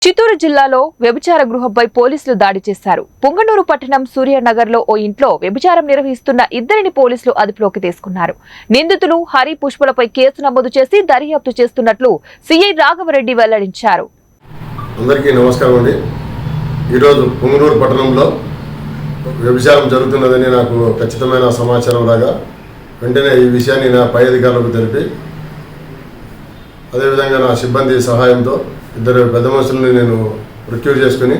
చిత్తూరు జిల్లాలో వ్యభిచార గృహంపై పోలీసులు దాడి చేశారు. పుంగనూరు పట్టణం సూర్యనగర్లో ఓ ఇంట్లో వ్యభిచారం నిర్వహిస్తున్న ఇద్దరిని పోలీసులు అదుపులోకి తీసుకున్నారు. నిందితులు హరి, పుష్పలపై కేసు నమోదు చేసి దర్యాప్తు చేస్తున్నట్లు సిఐ రాఘవరెడ్డి వెల్లడించారు. అందరికీ నమస్కారం అండి. ఈరోజు పుంగనూరు పట్టణంలో వ్యభిచారం జరుగుతున్నదని నాకు ఖచ్చితమైన సమాచారం రాగా వెంటనే ఈ విషయాన్ని నా పై అధికారులకు తెలిపి అదేవిధంగా నా సిబ్బంది సహాయంతో ఇద్దరు పెద్ద మనుషుల్ని నేను రిక్రూట్ చేసుకుని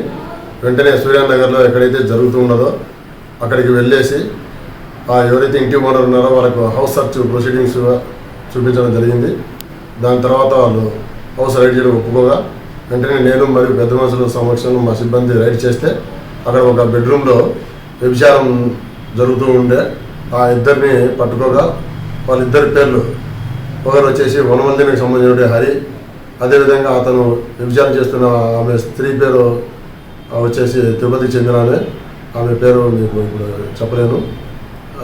వెంటనే సూర్యనగర్లో ఎక్కడైతే జరుగుతున్నదో అక్కడికి వెళ్ళేసి ఎవరైతే ఇంటి ఓనర్ ఉన్నారో వాళ్ళకు హౌస్ సర్చ్ ప్రొసీడింగ్స్ చూపించడం జరిగింది. దాని తర్వాత వాళ్ళు హౌస్ రైడ్ చేయడం ఒప్పుకోగా వెంటనే నేను మరియు పెద్ద మనుషుల సమక్షంలో మా సిబ్బంది రైడ్ చేస్తే అక్కడ ఒక బెడ్రూమ్లో వ్యభిచారం జరుగుతూ ఉండే ఆ ఇద్దరిని పట్టుకోగా వాళ్ళిద్దరి పేర్లు ఒకరు వచ్చేసి వనమల్దినికి సంబంధించిన హరి, అదేవిధంగా అతను వ్యభిచారం చేస్తున్న ఆమె స్త్రీ పేరు వచ్చేసి తిరుపతికి చెందిన ఆమె పేరు మీకు ఇప్పుడు చెప్పలేను.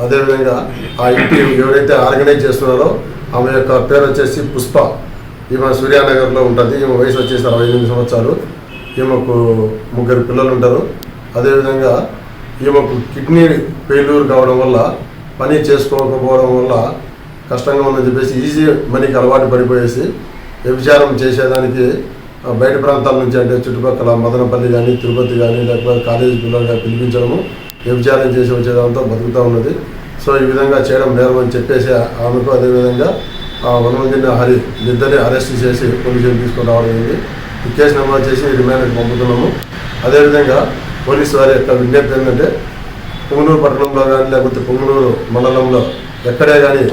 అదేవిధంగా ఆ ఇంటి ఎవరైతే ఆర్గనైజ్ చేస్తున్నారో ఆమె యొక్క పేరు వచ్చేసి పుష్ప. ఈమె సూర్యానగర్లో ఉంటుంది. ఈమె వయసు వచ్చేసి 68 సంవత్సరాలు. ఈమెకు 3 పిల్లలు ఉంటారు. అదేవిధంగా ఈమెకు కిడ్నీ ఫెయిల్యూర్ కావడం వల్ల పని చేసుకోకపోవడం వల్ల కష్టంగా ఉందని చెప్పేసి ఈజీ మనీకి అలవాటు పడిపోయేసి వ్యభిచారం చేసేదానికి బయట ప్రాంతాల నుంచి అంటే చుట్టుపక్కల మదనపల్లి కానీ తిరుపతి కానీ లేకపోతే కాలేజీ పిల్లలుగా పిలిపించడము వ్యభిచారం చేసి వచ్చేదాంతో బతుకుతూ ఉన్నది. సో ఈ విధంగా చేయడం నేరం అని చెప్పేసి ఆమెకు అదేవిధంగా వనమల్దిని హరి ఇద్దరిని అరెస్ట్ చేసి పోలీసులు తీసుకొని రావడం జరిగింది. ఈ కేసు నమోదు చేసి రిమాండ్కి పంపుతున్నాము. అదేవిధంగా పోలీసు వారి యొక్క విజ్ఞప్తి ఏంటంటే పుంగనూరు పట్టణంలో కానీ లేకపోతే పుంగనూరు మండలంలో ఎక్కడే కానీ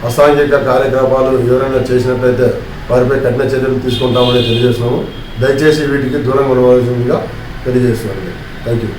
అసాంఘిక కార్యకలాపాలు ఎవరైనా చేసినట్లయితే వారిపై కఠిన చర్యలు తీసుకుంటామని తెలియజేస్తున్నాము. దయచేసి వీటికి దూరంగా ఉండవలసిందిగా తెలియజేస్తున్నాను. Thank you.